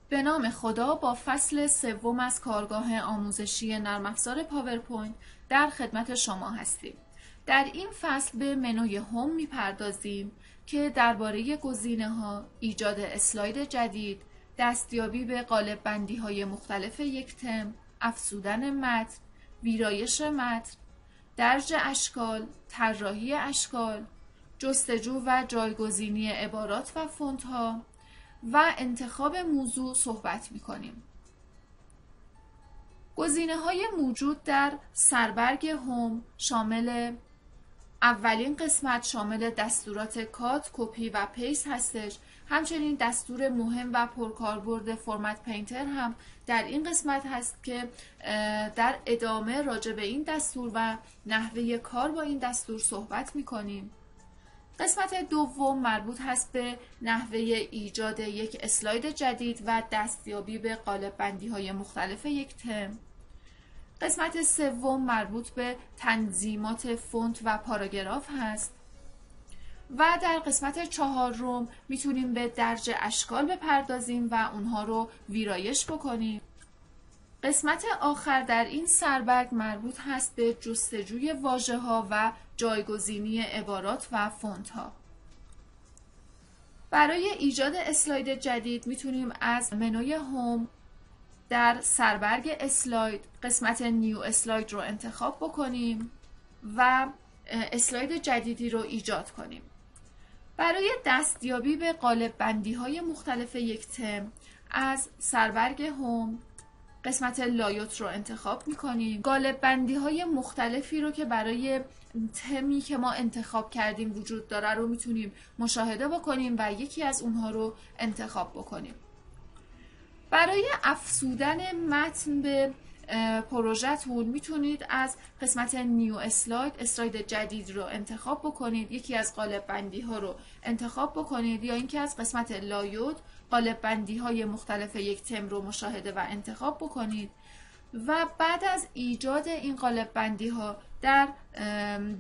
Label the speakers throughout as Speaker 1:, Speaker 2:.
Speaker 1: به نام خدا با فصل سوم از کارگاه آموزشی نرم افزار پاورپوینت در خدمت شما هستیم. در این فصل به منوی هوم میپردازیم که درباره گزینه‌ها، ایجاد اسلاید جدید، دستیابی به قالب بندی‌های مختلف یک ترم، افزودن متن، ویرایش متن، درج اشکال، طراحی اشکال، جستجو و جایگزینی عبارات و فونت‌ها و انتخاب موضوع صحبت می‌کنیم. گزینه‌های موجود در سربرگ هوم شامل اولین قسمت شامل دستورات کات، کپی و پیست هستش. همچنین دستور مهم و پرکاربرد فرمت پینتر هم در این قسمت هست که در ادامه راجع به این دستور و نحوه کار با این دستور صحبت می‌کنیم. قسمت دوم مربوط هست به نحوه ایجاد یک اسلاید جدید و دستیابی به قالب بندی های مختلف یک ترم. قسمت سوم مربوط به تنظیمات فونت و پاراگراف هست و در قسمت چهارم میتونیم به درج اشکال بپردازیم و اونها رو ویرایش بکنیم. قسمت آخر در این سربرگ مربوط هست به جستجوی واژه‌ها و جایگزینی عبارات و فونت ها. برای ایجاد اسلاید جدید میتونیم از منوی هوم در سربرگ اسلاید قسمت نیو اسلاید رو انتخاب بکنیم و اسلاید جدیدی رو ایجاد کنیم. برای دستیابی به قالب بندی های مختلف یک ترم از سربرگ هوم قسمت لایوت رو انتخاب میکنیم. قالب بندی های مختلفی رو که برای تمی که ما انتخاب کردیم وجود داره رو میتونیم مشاهده بکنیم و یکی از اونها رو انتخاب بکنیم. برای افزودن متن به پروژه‌تون میتونید از قسمت نیو اسلاید جدید رو انتخاب بکنید، یکی از قالب بندی ها رو انتخاب بکنید یا اینکه از قسمت لایوت قالب بندی های مختلف یک تم رو مشاهده و انتخاب بکنید و بعد از ایجاد این قالب بندی ها در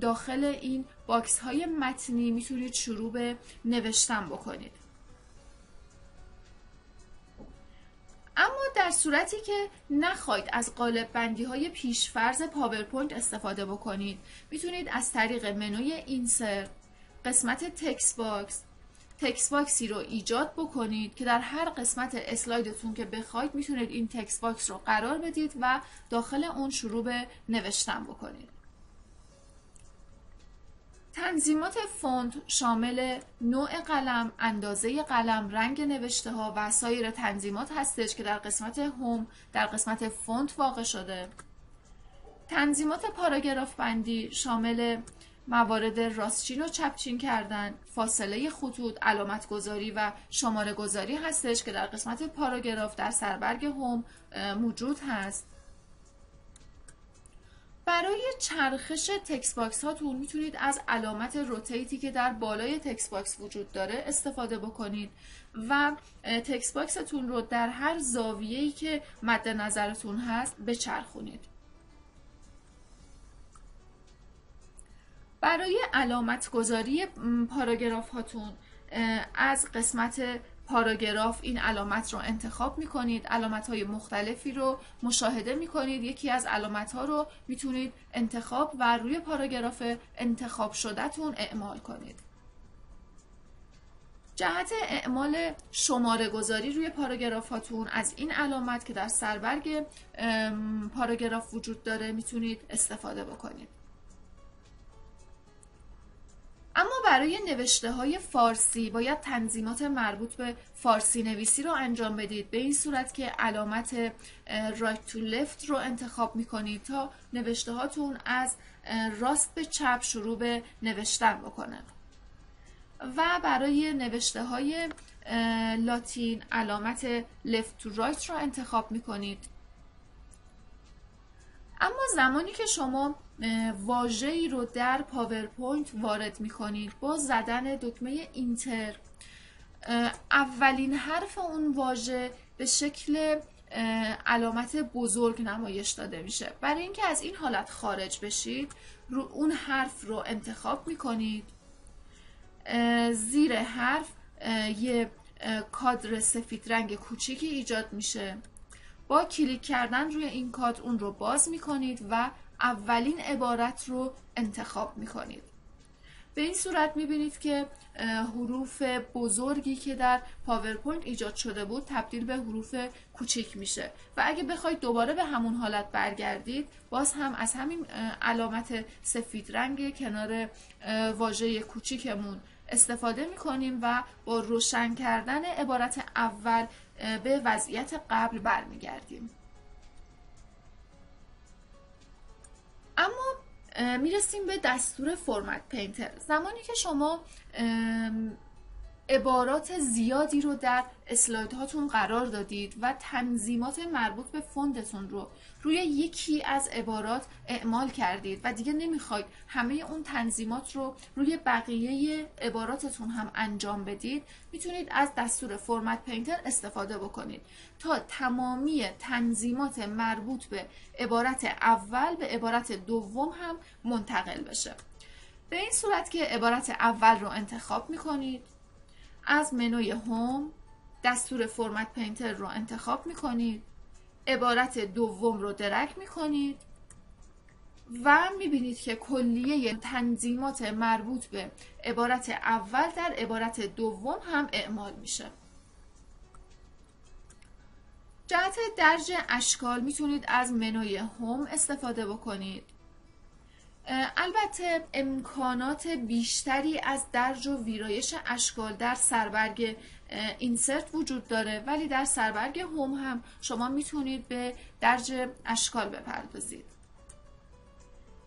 Speaker 1: داخل این باکس های متنی میتونید شروع به نوشتن بکنید. اما در صورتی که نخواید از قالب بندی های پیشفرض پاورپوینت استفاده بکنید میتونید از طریق منوی اینسرت قسمت تکست باکسی رو ایجاد بکنید که در هر قسمت اسلایدتون که بخواید میتونید این تکست باکس رو قرار بدید و داخل اون شروع به نوشتن بکنید. تنظیمات فونت شامل نوع قلم، اندازه قلم، رنگ نوشته ها و سایر تنظیمات هستش که در قسمت هوم در قسمت فونت واقع شده. تنظیمات پاراگراف بندی شامل موارد راستچین و چپچین کردن، فاصله خطوط، علامت گذاری و شماره گذاری هستش که در قسمت پاراگراف در سربرگ هوم موجود هست. برای چرخش تکست باکس هاتون میتونید از علامت روتیتی که در بالای تکست باکس وجود داره استفاده بکنید و تکست باکستون رو در هر زاویه‌ای که مد نظرتون هست بچرخونید. برای علامت گذاری پاراگراف هاتون از قسمت پاراگراف این علامت رو انتخاب میکنید، علامت های مختلفی رو مشاهده میکنید، یکی از علامت ها رو میتونید انتخاب و روی پاراگراف انتخاب شدهتون اعمال کنید. جهت اعمال شماره گذاری روی پاراگراف هاتون از این علامت که در سربرگ پاراگراف وجود داره میتونید استفاده بکنید. اما برای نوشته های فارسی باید تنظیمات مربوط به فارسی نویسی رو انجام بدید، به این صورت که علامت right to left رو انتخاب میکنید تا نوشته هاتون از راست به چپ شروع به نوشتن بکنه و برای نوشته های لاتین علامت left to right رو انتخاب میکنید. اما زمانی که شما واژه‌ای رو در پاورپوینت وارد می‌کنید با زدن دکمه اینتر اولین حرف اون واژه به شکل علامت بزرگ نمایش داده میشه. برای اینکه از این حالت خارج بشید رو اون حرف رو انتخاب می‌کنید، زیر حرف یه کادر سفید رنگ کوچیکی ایجاد میشه. با کلیک کردن روی این کادر اون رو باز میکنید و اولین عبارت رو انتخاب میکنید. به این صورت میبینید که حروف بزرگی که در پاورپوینت ایجاد شده بود تبدیل به حروف کوچیک میشه و اگه بخواید دوباره به همون حالت برگردید باز هم از همین علامت سفید رنگ کنار واژه کوچیکمون استفاده میکنیم و با روشن کردن عبارت اول به وضعیت قبل برمیگردیم. اما میرسیم به دستور فرمت پینتر. زمانی که شما عبارات زیادی رو در اسلاید هاتون قرار دادید و تنظیمات مربوط به فوندتون رو روی یکی از عبارات اعمال کردید و دیگه نمیخواید همه اون تنظیمات رو روی بقیه عباراتتون هم انجام بدید، میتونید از دستور فرمت پینتر استفاده بکنید تا تمامی تنظیمات مربوط به عبارت اول به عبارت دوم هم منتقل بشه. به این صورت که عبارت اول رو انتخاب میکنید، از منوی هوم دستور فرمت پینتر رو انتخاب میکنید، عبارت دوم رو درگ میکنید و میبینید که کلیه تنظیمات مربوط به عبارت اول در عبارت دوم هم اعمال میشه. جهت درج اشکال میتونید از منوی هوم استفاده بکنید. البته امکانات بیشتری از درج و ویرایش اشکال در سربرگ اینسرت وجود داره، ولی در سربرگ هوم هم شما میتونید به درج اشکال بپردازید.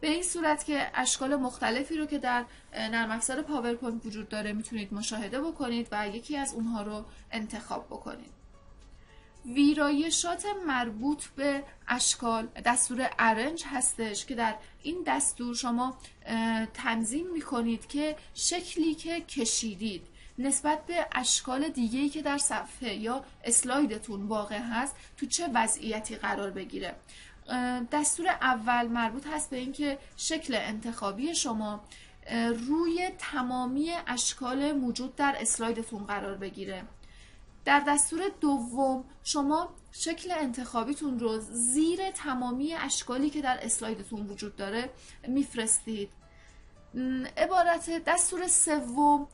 Speaker 1: به این صورت که اشکال مختلفی رو که در نرم افزار پاورپوینت وجود داره میتونید مشاهده بکنید و یکی از اونها رو انتخاب بکنید. ویرایشات مربوط به اشکال دستور ارنج هستش که در این دستور شما تنظیم میکنید که شکلی که کشیدید نسبت به اشکال دیگه‌ای که در صفحه یا اسلایدتون واقع هست تو چه وضعیتی قرار بگیره. دستور اول مربوط هست به اینکه شکل انتخابی شما روی تمامی اشکال موجود در اسلایدتون قرار بگیره. در دستور دوم شما شکل انتخابیتون رو زیر تمامی اشکالی که در اسلایدتون وجود داره میفرستید. عبارت دستور سوم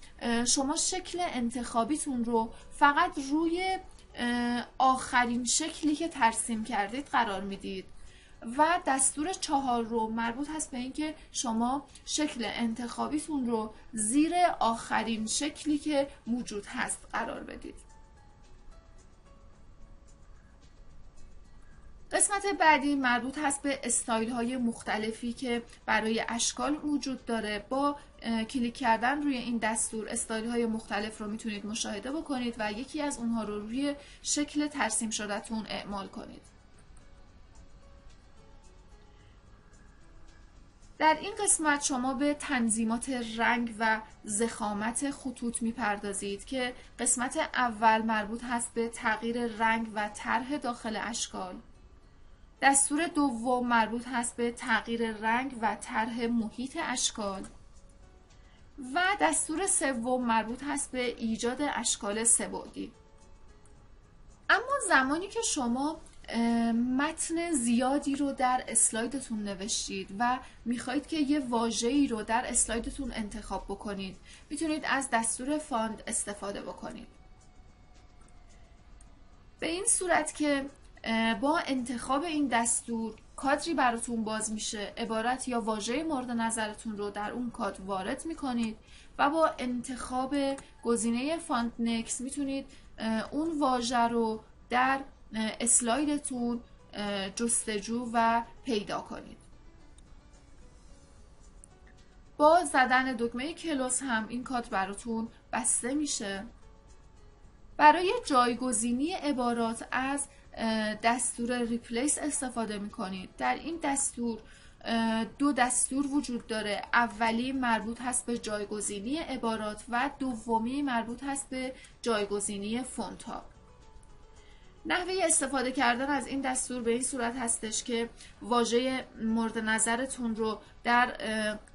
Speaker 1: شما شکل انتخابیتون رو فقط روی آخرین شکلی که ترسیم کردید قرار میدید و دستور چهارم مربوط هست به اینکه شما شکل انتخابیتون رو زیر آخرین شکلی که موجود هست قرار بدید. قسمت بعدی مربوط هست به استایل های مختلفی که برای اشکال وجود داره. با کلیک کردن روی این دستور استایل های مختلف رو میتونید مشاهده بکنید و یکی از اونها رو روی شکل ترسیم شده‌تون اعمال کنید. در این قسمت شما به تنظیمات رنگ و ضخامت خطوط میپردازید که قسمت اول مربوط هست به تغییر رنگ و طرح داخل اشکال. دستور دوم مربوط هست به تغییر رنگ و طرح محیط اشکال و دستور سوم مربوط هست به ایجاد اشکال سه‌بعدی. اما زمانی که شما متن زیادی رو در اسلایدتون نوشتید و میخواید که یه واژه‌ای رو در اسلایدتون انتخاب بکنید، میتونید از دستور فاند استفاده بکنید. به این صورت که با انتخاب این دستور کادری براتون باز میشه، عبارت یا واژه مورد نظرتون رو در اون کادر وارد میکنید و با انتخاب گزینه فاند نکس میتونید اون واژه رو در اسلایدتون جستجو و پیدا کنید. با زدن دکمه کلوز هم این کادر براتون بسته میشه. برای جایگزینی عبارات از دستور ریپلیس استفاده میکنید. در این دستور دو دستور وجود داره. اولی مربوط هست به جایگزینی عبارات و دومی مربوط هست به جایگزینی فونت ها. نحوه استفاده کردن از این دستور به این صورت هستش که واژه مورد نظرتون رو در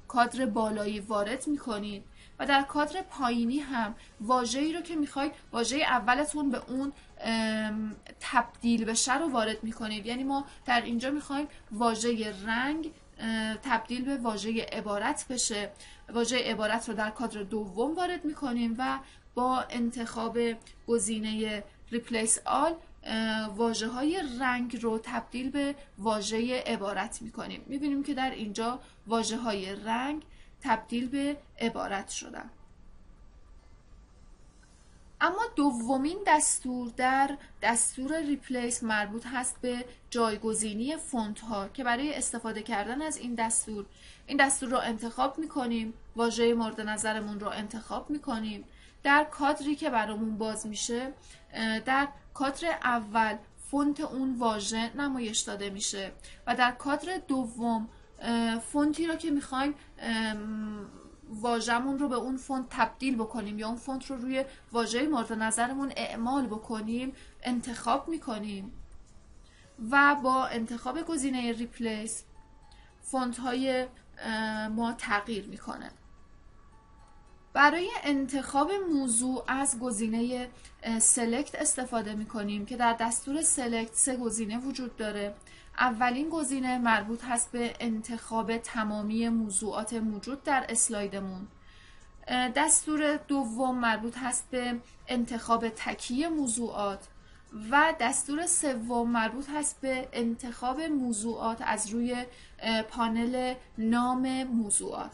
Speaker 1: کادر بالایی وارد میکنید و در کادر پایینی هم واژه‌ای رو که میخواید واژه اولتون به اون تبدیل بشه رو وارد میکنید. یعنی ما در اینجا میخوایم واژه رنگ تبدیل به واژه عبارت بشه. واژه عبارت رو در کادر دوم وارد میکنیم و با انتخاب گزینه Replace All واژه های رنگ رو تبدیل به واژه عبارت میکنیم. میبینیم که در اینجا واژه های رنگ تبدیل به عبارت شدن. اما دومین دستور در دستور ریپلیس مربوط هست به جایگزینی فونت ها که برای استفاده کردن از این دستور رو انتخاب میکنیم، واژه مورد نظرمون رو انتخاب میکنیم. در کادری که برامون باز میشه در کادر اول فونت اون واژه نمایش داده میشه و در کادر دوم فونتی رو که میخوایم واژه‌مون رو به اون فونت تبدیل بکنیم یا اون فونت رو روی واژه مورد نظرمون اعمال بکنیم انتخاب میکنیم و با انتخاب گزینه ریپلیس فونت های ما تغییر میکنه. برای انتخاب موضوع از گزینه سلکت استفاده میکنیم که در دستور سلکت 3 گزینه وجود داره. اولین گزینه مربوط هست به انتخاب تمامی موضوعات موجود در اسلایدمون. دستور دوم مربوط هست به انتخاب تکی موضوعات و دستور سوم مربوط هست به انتخاب موضوعات از روی پانل نام موضوعات.